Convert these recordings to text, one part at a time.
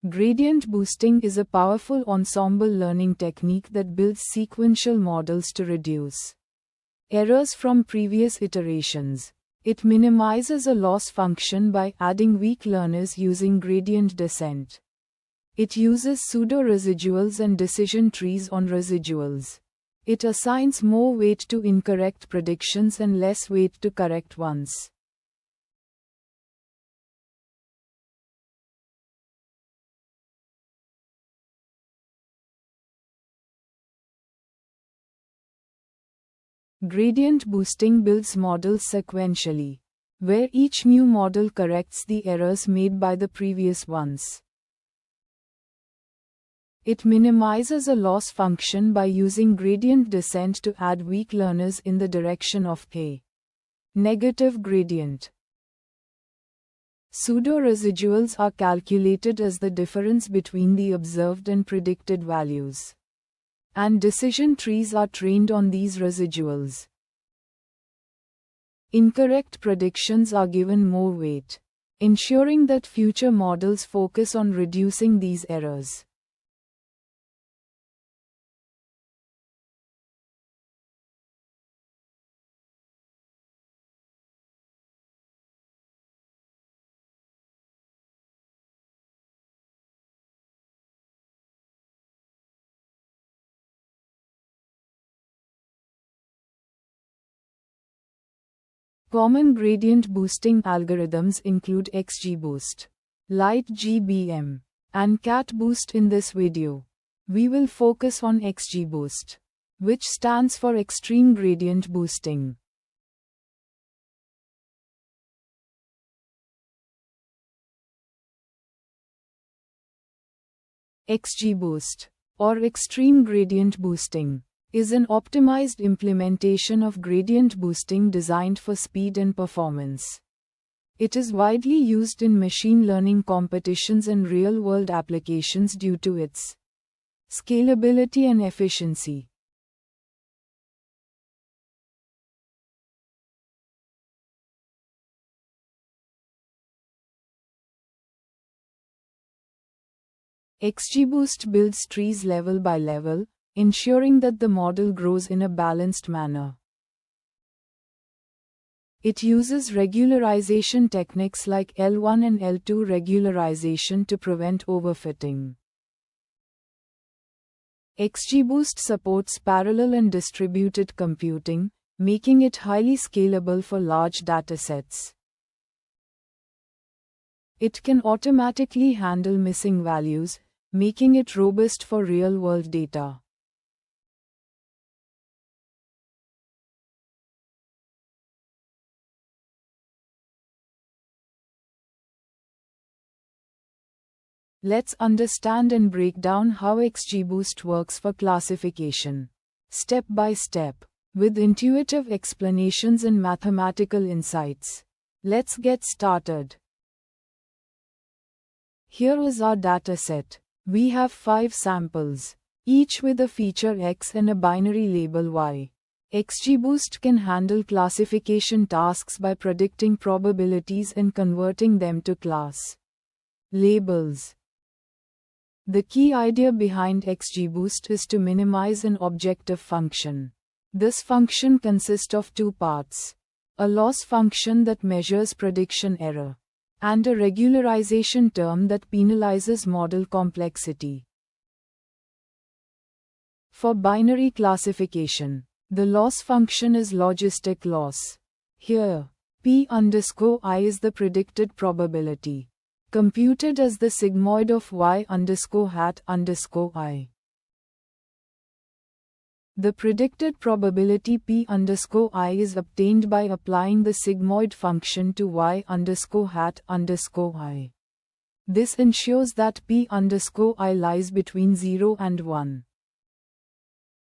Gradient boosting is a powerful ensemble learning technique that builds sequential models to reduce errors from previous iterations. It minimizes a loss function by adding weak learners using gradient descent. It uses pseudo-residuals and decision trees on residuals. It assigns more weight to incorrect predictions and less weight to correct ones. Gradient boosting builds models sequentially, where each new model corrects the errors made by the previous ones. It minimizes a loss function by using gradient descent to add weak learners in the direction of a negative gradient. Pseudo-residuals are calculated as the difference between the observed and predicted values, and decision trees are trained on these residuals. Incorrect predictions are given more weight, ensuring that future models focus on reducing these errors. Common gradient boosting algorithms include XGBoost, LightGBM, and XGBoost. In this video, we will focus on XGBoost, which stands for Extreme Gradient Boosting. XGBoost, or Extreme Gradient Boosting, is an optimized implementation of gradient boosting designed for speed and performance. It is widely used in machine learning competitions and real-world applications due to its scalability and efficiency. XGBoost builds trees level by level, ensuring that the model grows in a balanced manner. It uses regularization techniques like L1 and L2 regularization to prevent overfitting. XGBoost supports parallel and distributed computing, making it highly scalable for large datasets. It can automatically handle missing values, making it robust for real-world data. Let's understand and break down how XGBoost works for classification, step by step, with intuitive explanations and mathematical insights. Let's get started. Here is our dataset. We have 5 samples, each with a feature X and a binary label Y. XGBoost can handle classification tasks by predicting probabilities and converting them to class labels. The key idea behind XGBoost is to minimize an objective function. This function consists of 2 parts: a loss function that measures prediction error, and a regularization term that penalizes model complexity. For binary classification, the loss function is logistic loss. Here, P_i is the predicted probability, computed as the sigmoid of y_hat_i. The predicted probability P_i is obtained by applying the sigmoid function to y_hat_i. This ensures that P_i lies between 0 and 1.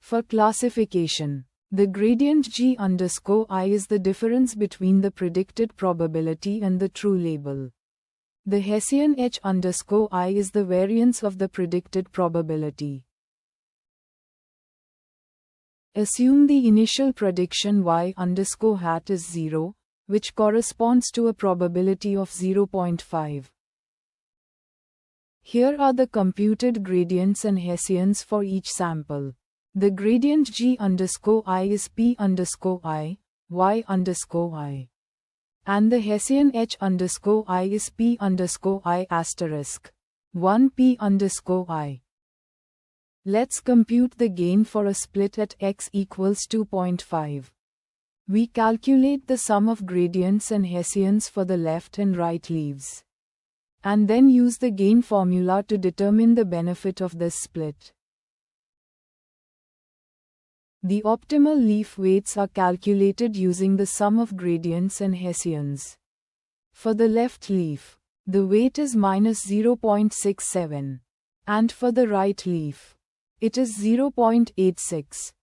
For classification, the gradient G_i is the difference between the predicted probability and the true label. The Hessian H_i is the variance of the predicted probability. Assume the initial prediction y_hat is 0, which corresponds to a probability of 0.5. Here are the computed gradients and Hessians for each sample. The gradient G_I is P_I, Y_I. And the Hessian H_I is P_I asterisk 1 P_I. Let's compute the gain for a split at x equals 2.5. We calculate the sum of gradients and Hessians for the left and right leaves. And then use the gain formula to determine the benefit of this split. The optimal leaf weights are calculated using the sum of gradients and Hessians. For the left leaf, the weight is -0.67. And for the right leaf, it is 0.86.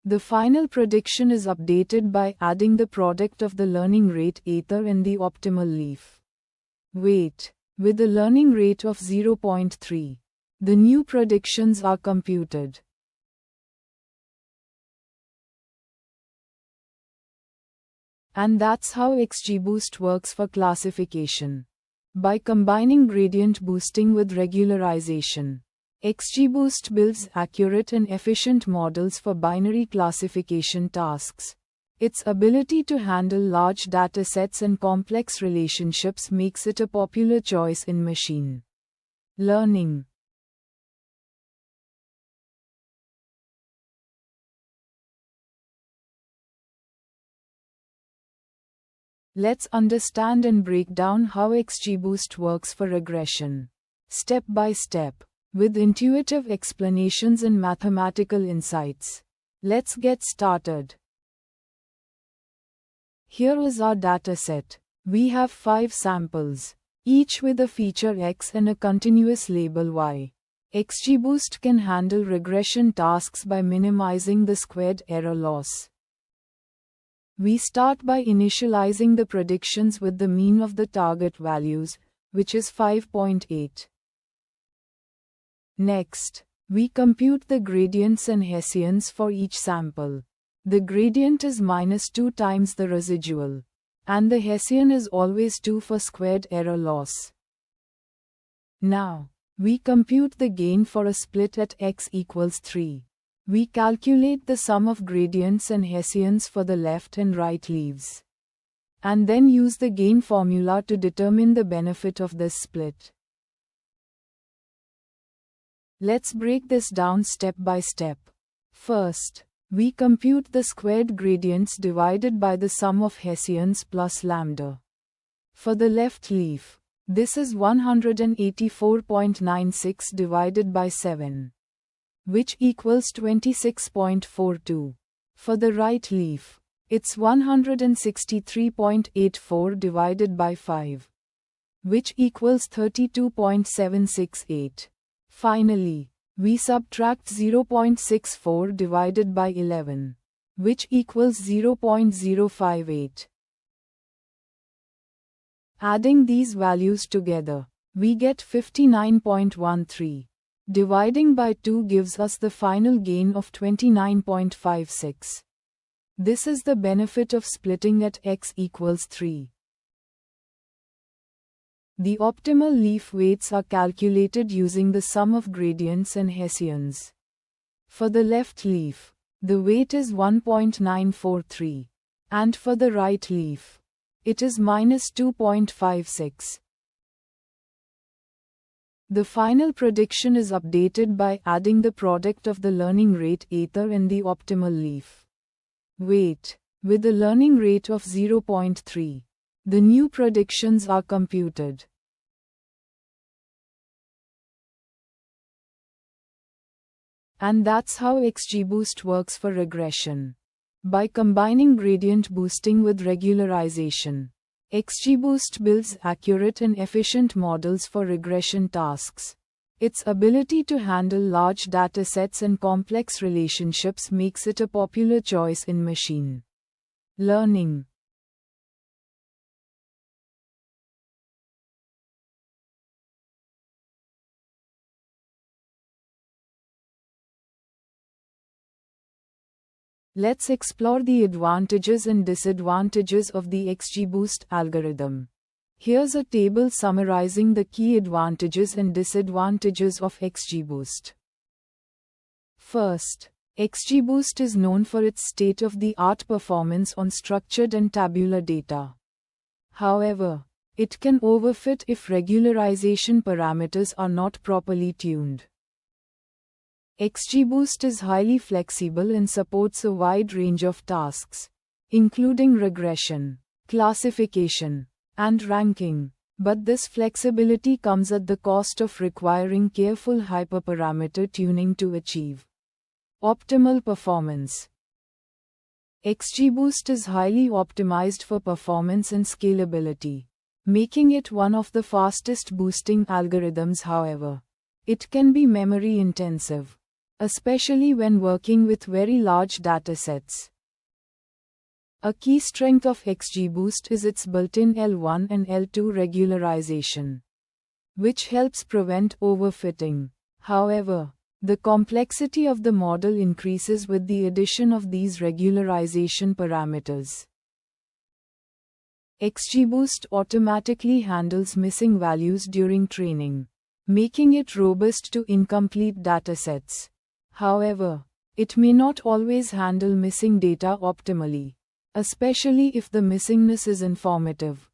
The final prediction is updated by adding the product of the learning rate ether and the optimal leaf weight. With a learning rate of 0.3, the new predictions are computed. And that's how XGBoost works for classification. By combining gradient boosting with regularization, XGBoost builds accurate and efficient models for binary classification tasks. Its ability to handle large datasets and complex relationships makes it a popular choice in machine learning. Let's understand and break down how XGBoost works for regression, step by step, with intuitive explanations and mathematical insights. Let's get started. Here is our dataset. We have 5 samples, each with a feature X and a continuous label Y. XGBoost can handle regression tasks by minimizing the squared error loss. We start by initializing the predictions with the mean of the target values, which is 5.8. Next, we compute the gradients and Hessians for each sample. The gradient is -2 times the residual, and the Hessian is always 2 for squared error loss. Now, we compute the gain for a split at x equals 3. We calculate the sum of gradients and Hessians for the left and right leaves. And then use the gain formula to determine the benefit of this split. Let's break this down step by step. First, we compute the squared gradients divided by the sum of Hessians plus lambda. For the left leaf, this is 184.96 divided by 7. Which equals 26.42. For the right leaf, it's 163.84 divided by 5. Which equals 32.768. Finally, we subtract 0.64 divided by 11. Which equals 0.058. Adding these values together, we get 59.13. Dividing by 2 gives us the final gain of 29.56. This is the benefit of splitting at x equals 3. The optimal leaf weights are calculated using the sum of gradients and Hessians. For the left leaf, the weight is 1.943. And for the right leaf, it is -2.56. The final prediction is updated by adding the product of the learning rate ether and the optimal leaf weight. With a learning rate of 0.3, the new predictions are computed. And that's how XGBoost works for regression. By combining gradient boosting with regularization, XGBoost builds accurate and efficient models for regression tasks. Its ability to handle large datasets and complex relationships makes it a popular choice in machine learning. Let's explore the advantages and disadvantages of the XGBoost algorithm. Here's a table summarizing the key advantages and disadvantages of XGBoost. First, XGBoost is known for its state-of-the-art performance on structured and tabular data. However, it can overfit if regularization parameters are not properly tuned. XGBoost is highly flexible and supports a wide range of tasks, including regression, classification, and ranking, but this flexibility comes at the cost of requiring careful hyperparameter tuning to achieve optimal performance. XGBoost is highly optimized for performance and scalability, making it one of the fastest boosting algorithms. However, it can be memory intensive, especially when working with very large datasets. A key strength of XGBoost is its built-in L1 and L2 regularization, which helps prevent overfitting. However, the complexity of the model increases with the addition of these regularization parameters. XGBoost automatically handles missing values during training, making it robust to incomplete datasets. However, it may not always handle missing data optimally, especially if the missingness is informative.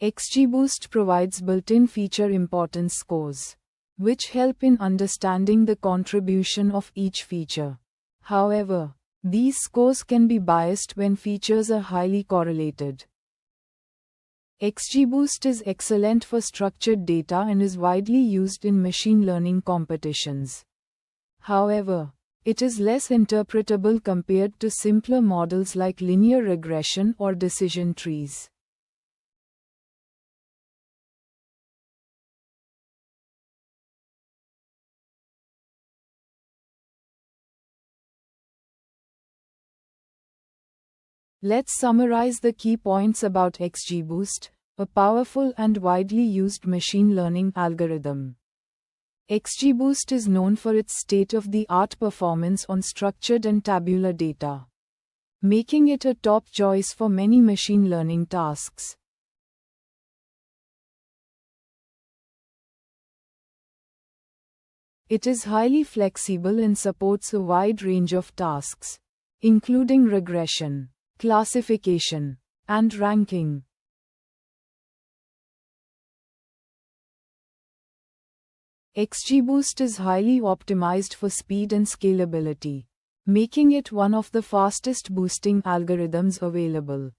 XGBoost provides built-in feature importance scores, which help in understanding the contribution of each feature. However, these scores can be biased when features are highly correlated. XGBoost is excellent for structured data and is widely used in machine learning competitions. However, it is less interpretable compared to simpler models like linear regression or decision trees. Let's summarize the key points about XGBoost, a powerful and widely used machine learning algorithm. XGBoost is known for its state-of-the-art performance on structured and tabular data, making it a top choice for many machine learning tasks. It is highly flexible and supports a wide range of tasks, including regression, classification, and ranking. XGBoost is highly optimized for speed and scalability, making it one of the fastest boosting algorithms available.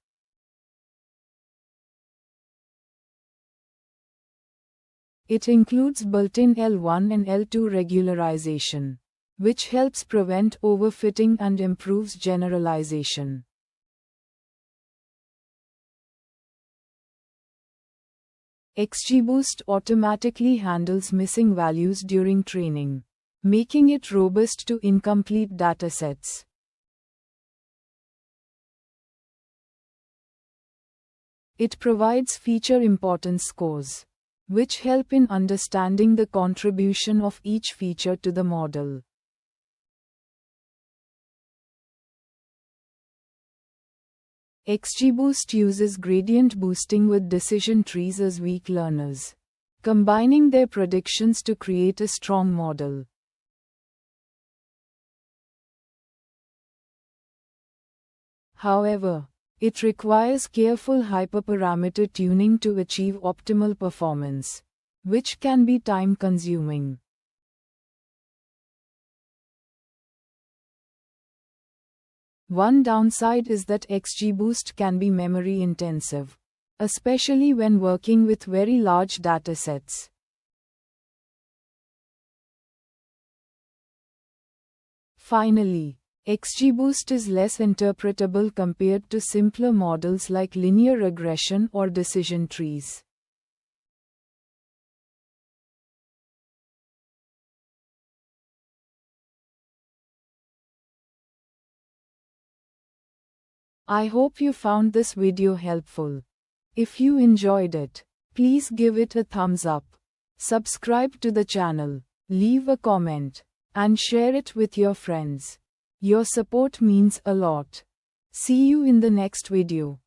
It includes built-in L1 and L2 regularization, which helps prevent overfitting and improves generalization. XGBoost automatically handles missing values during training, making it robust to incomplete datasets. It provides feature importance scores, which help in understanding the contribution of each feature to the model. XGBoost uses gradient boosting with decision trees as weak learners, combining their predictions to create a strong model. However, it requires careful hyperparameter tuning to achieve optimal performance, which can be time-consuming. One downside is that XGBoost can be memory-intensive, especially when working with very large datasets. Finally, XGBoost is less interpretable compared to simpler models like linear regression or decision trees. I hope you found this video helpful. If you enjoyed it, please give it a thumbs up, subscribe to the channel, leave a comment, and share it with your friends. Your support means a lot. See you in the next video.